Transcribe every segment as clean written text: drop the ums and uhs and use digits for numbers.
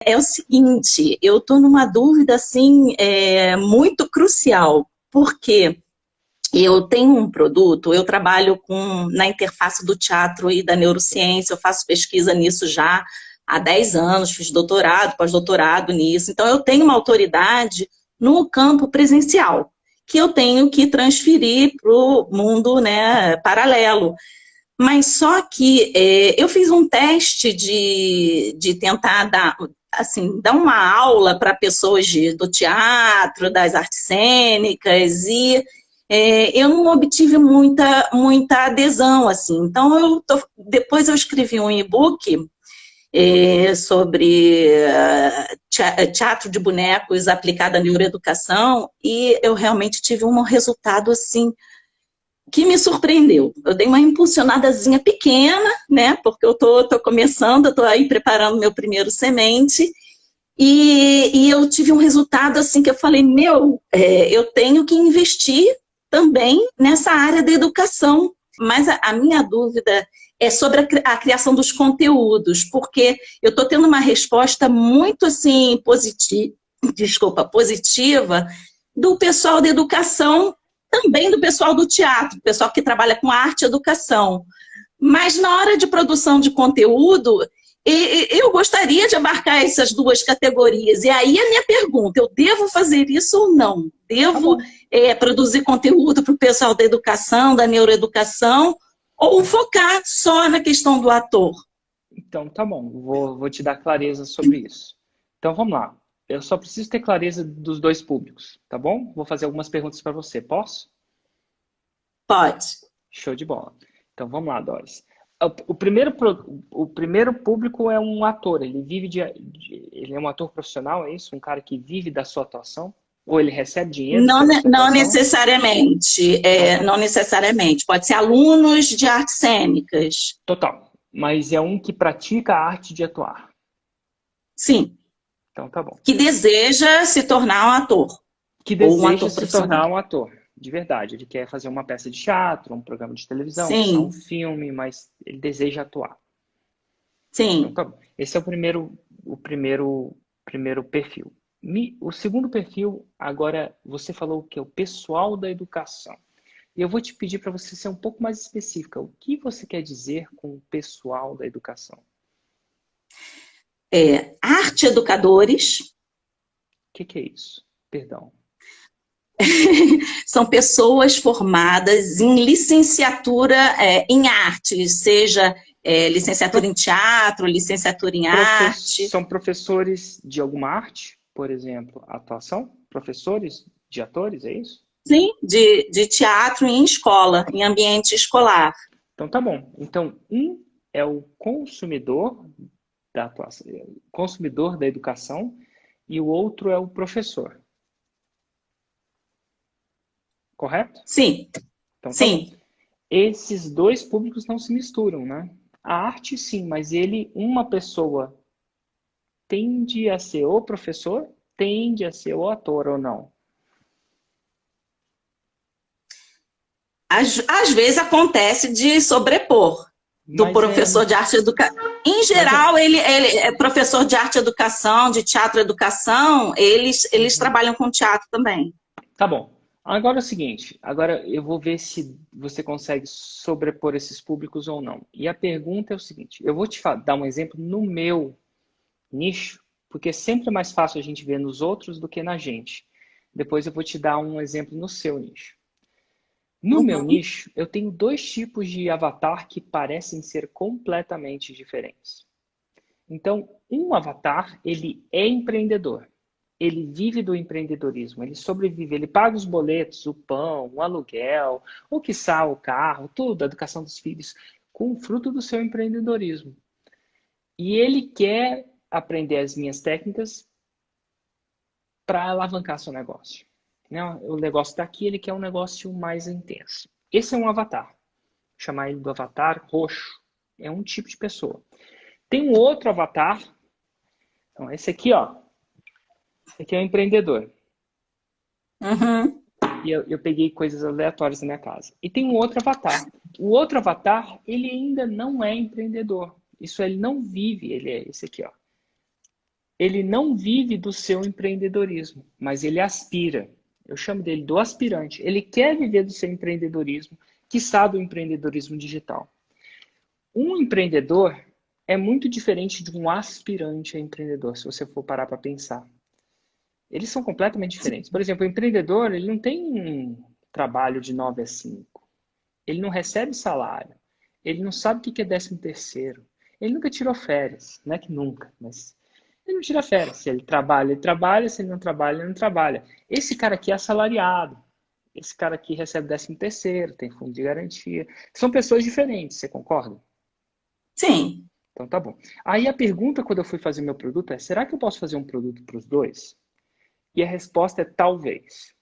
É o seguinte, eu estou numa dúvida assim muito crucial, porque eu tenho um produto, eu trabalho na interface do teatro e da neurociência, eu faço pesquisa nisso já há 10 anos, fiz doutorado, pós-doutorado nisso, então eu tenho uma autoridade no campo presencial, que eu tenho que transferir para o mundo, né, paralelo. Mas só que eu fiz um teste de tentar dar, assim, dar uma aula para pessoas do teatro, das artes cênicas, e eu não obtive muita adesão, assim. Então, depois eu escrevi um e-book sobre teatro de bonecos aplicado à neuroeducação, e eu realmente tive um resultado, assim, que me surpreendeu. Eu dei uma impulsionadazinha pequena, né? Porque eu tô começando, eu tô aí preparando meu primeiro semente, e eu tive um resultado assim que eu falei, eu tenho que investir também nessa área da educação. Mas a minha dúvida é sobre a criação dos conteúdos, porque eu estou tendo uma resposta muito assim positiva do pessoal da educação, também do pessoal do teatro, pessoal que trabalha com arte e educação. Mas na hora de produção de conteúdo, eu gostaria de abarcar essas duas categorias. E aí a minha pergunta, eu devo fazer isso ou não? Tá Devo bom. produzir conteúdo para o pessoal da educação, da neuroeducação, ou focar só na questão do ator? Então, tá bom. Vou te dar clareza sobre isso. Então, vamos lá. Eu só preciso ter clareza dos dois públicos, tá bom? Vou fazer algumas perguntas para você. Posso? Pode. Show de bola. Então, vamos lá, Doris. O primeiro público é um ator. Ele vive ele é um ator profissional, é isso? Um cara que vive da sua atuação? Ou ele recebe dinheiro Não, pela sua não atuação? necessariamente, Então, tá. não necessariamente. Pode ser alunos de artes cênicas. Total. Mas é um que pratica a arte de atuar. Sim, Então, tá bom. que deseja se tornar um ator, Que ou um deseja ator se profissional. tornar um ator, de verdade. Ele quer fazer uma peça de teatro, um programa de televisão, quizá um Sim, filme, mas ele deseja atuar. Então, sim. tá bom. Esse é o primeiro perfil. O segundo perfil, agora, você falou que é o pessoal da educação. E eu vou te pedir para você ser um pouco mais específica. O que você quer dizer com o pessoal da educação? Arte educadores O que é isso? Perdão. são pessoas formadas em licenciatura em arte, seja licenciatura em Pro- teatro, licenciatura em arte. São professores de alguma arte, por exemplo, atuação? Professores de atores, é isso? Sim, de teatro em escola, em ambiente escolar. Então tá bom. Então, um é o consumidor da atuação, consumidor da educação, e o outro é o professor, correto? Sim, Então tá bom. sim. Esses dois públicos não se misturam, né? A arte sim, mas uma pessoa tende a ser o professor, tende a ser o ator ou não. Às vezes acontece de sobrepor do Mas é, professor de arte e educação. Em mas é, geral, ele é professor de arte e educação, de teatro e educação, eles trabalham com teatro também. Tá bom. Agora é o seguinte, agora eu vou ver se você consegue sobrepor esses públicos ou não. E a pergunta é o seguinte, eu vou te dar um exemplo no meu nicho, porque sempre é mais fácil a gente ver nos outros do que na gente. Depois eu vou te dar um exemplo no seu nicho. No meu Uhum. nicho, eu tenho dois tipos de avatar que parecem ser completamente diferentes. Então, um avatar, ele é empreendedor. Ele vive do empreendedorismo, ele sobrevive, ele paga os boletos, o pão, o aluguel, o quiçá, o carro, tudo, a educação dos filhos, com o fruto do seu empreendedorismo. E ele quer aprender as minhas técnicas para alavancar seu negócio. Né? O negócio está aqui, ele quer um negócio mais intenso. Esse é um avatar. Vou chamar ele do avatar roxo. É um tipo de pessoa. Tem um outro avatar. Então, esse aqui, ó. Esse aqui é um empreendedor. Uhum. E eu peguei coisas aleatórias na minha casa. E tem um outro avatar. O outro avatar, ele ainda não é empreendedor. Isso ele não vive, ele é esse aqui, ó. ele não vive do seu empreendedorismo, mas ele aspira. Eu chamo dele do aspirante. Ele quer viver do seu empreendedorismo, quiçá do empreendedorismo digital. Um empreendedor é muito diferente de um aspirante a empreendedor, se você for parar para pensar. Eles são completamente diferentes. Por exemplo, o empreendedor, ele não tem um trabalho de 9 a 5. Ele não recebe salário. Ele não sabe o que é 13º. Ele nunca tirou férias. Não é que nunca, mas ele não tira férias. Se ele trabalha, ele trabalha. Se ele não trabalha, ele não trabalha. Esse cara aqui é assalariado. Esse cara aqui recebe 13º, tem fundo de garantia. São pessoas diferentes, você concorda? Sim. Então tá bom. Aí a pergunta quando eu fui fazer meu produto é, será que eu posso fazer um produto para os dois? E a resposta é talvez.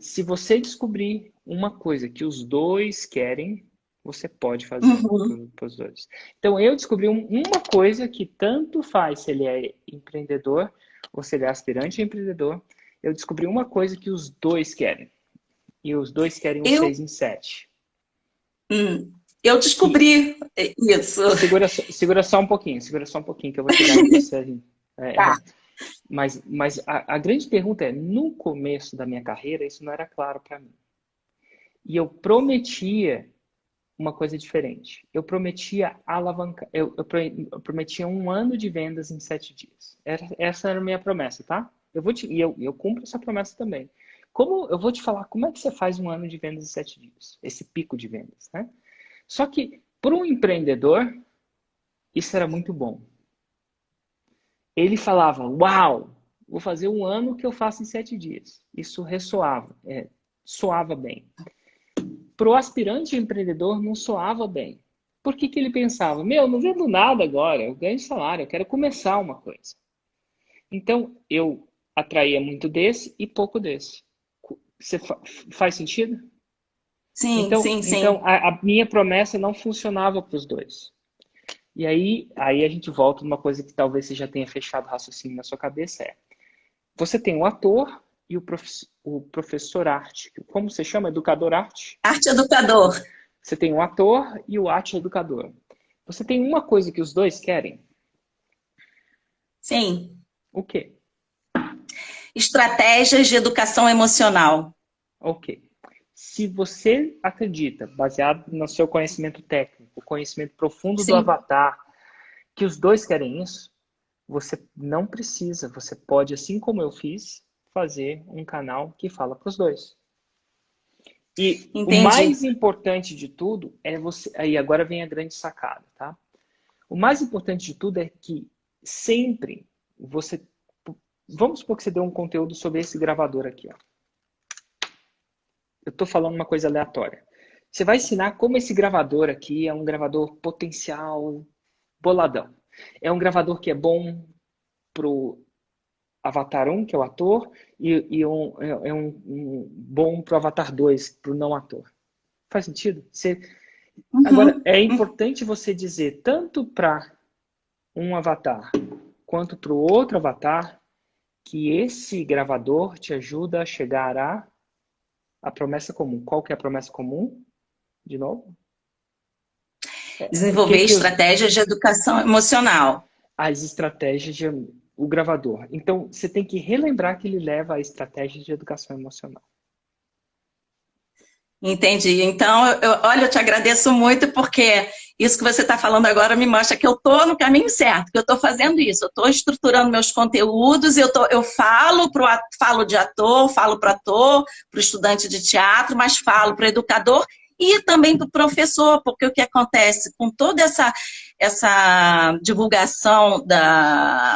Se você descobrir uma coisa que os dois querem, você pode fazer Uhum. para os dois. Então, eu descobri uma coisa que tanto faz se ele é empreendedor ou se ele é aspirante a empreendedor. Eu descobri uma coisa que os dois querem. E os dois querem um Eu, 6 em 7. eu Que, descobri isso. segura só um pouquinho, que eu vou chegar em você. Tá. Mas a grande pergunta é, no começo da minha carreira, isso não era claro para mim. E eu prometia uma coisa diferente. Eu prometia alavancar, eu prometia 1 ano de vendas em 7 dias. Essa era a minha promessa, tá? Eu cumpro essa promessa também. Como eu vou te falar como é que você faz 1 ano de vendas em 7 dias? Esse pico de vendas, né? Só que para um empreendedor, isso era muito bom. Ele falava, uau, vou fazer 1 ano que eu faço em 7 dias. Isso ressoava, soava bem. Para o aspirante empreendedor não soava bem. Por que ele pensava? Meu, não vendo nada agora, eu ganho salário, eu quero começar uma coisa. Então, eu atraía muito desse e pouco desse. Você faz sentido? Sim, Então, sim, então sim. a minha promessa não funcionava para os dois. E aí a gente volta numa coisa que talvez você já tenha fechado o raciocínio na sua cabeça, você tem o ator e o professor arte. Como você chama? Educador arte? Arte educador. Você tem o ator e o arte educador. Você tem uma coisa que os dois querem? Sim. O quê? Estratégias de educação emocional. Ok. Se você acredita, baseado no seu conhecimento técnico, conhecimento profundo do Sim. avatar, que os dois querem isso, você não precisa, você pode, assim como eu fiz, fazer um canal que fala para os dois. E o Entendi. mais importante de tudo é você. Aí agora vem a grande sacada, tá? O mais importante de tudo é que sempre você. Vamos supor que você deu um conteúdo sobre esse gravador aqui, ó. Eu estou falando uma coisa aleatória. Você vai ensinar como esse gravador aqui é um gravador potencial boladão. É um gravador que é bom pro Avatar 1, que é o ator, um bom pro Avatar 2, pro não ator. Faz sentido? Agora, Uhum. é importante você dizer tanto para um avatar quanto para o outro avatar que esse gravador te ajuda a chegar a promessa comum. Qual que é a promessa comum? De novo? O que Desenvolver que os, estratégias de educação emocional. as estratégias de o gravador. Então, você tem que relembrar que ele leva a estratégia de educação emocional. Entendi. Então, olha, eu te agradeço muito porque isso que você está falando agora me mostra que eu estou no caminho certo, que eu estou fazendo isso, eu estou estruturando meus conteúdos, eu falo falo de ator, falo para ator, para o estudante de teatro, mas falo para o educador e também para o professor, porque o que acontece com toda essa divulgação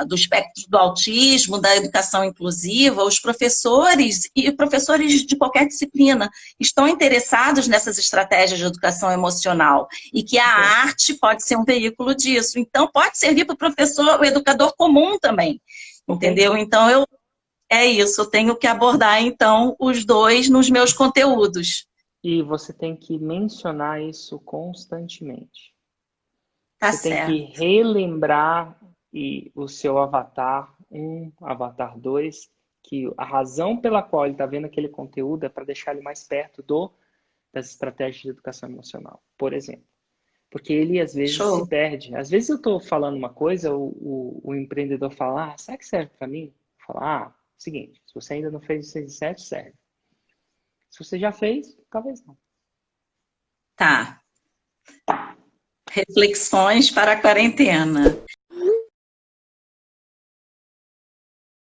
do espectro do autismo, da educação inclusiva, os professores e professores de qualquer disciplina estão interessados nessas estratégias de educação emocional e que a arte pode ser um veículo disso. Então, pode servir para o professor, o educador comum também, Ok? entendeu? Então, é isso, eu tenho que abordar, então, os dois nos meus conteúdos. E você tem que mencionar isso constantemente. Tá Você tem que certo. relembrar o seu avatar 1, avatar 2, que a razão pela qual ele está vendo aquele conteúdo é para deixar ele mais perto das estratégias de educação emocional, por exemplo. Porque ele, às vezes, se Show. perde. Às vezes eu estou falando uma coisa, o empreendedor fala, será que serve para mim? Fala, seguinte, se você ainda não fez o 6 e 7, serve. Se você já fez, talvez não. Tá. Reflexões para a quarentena.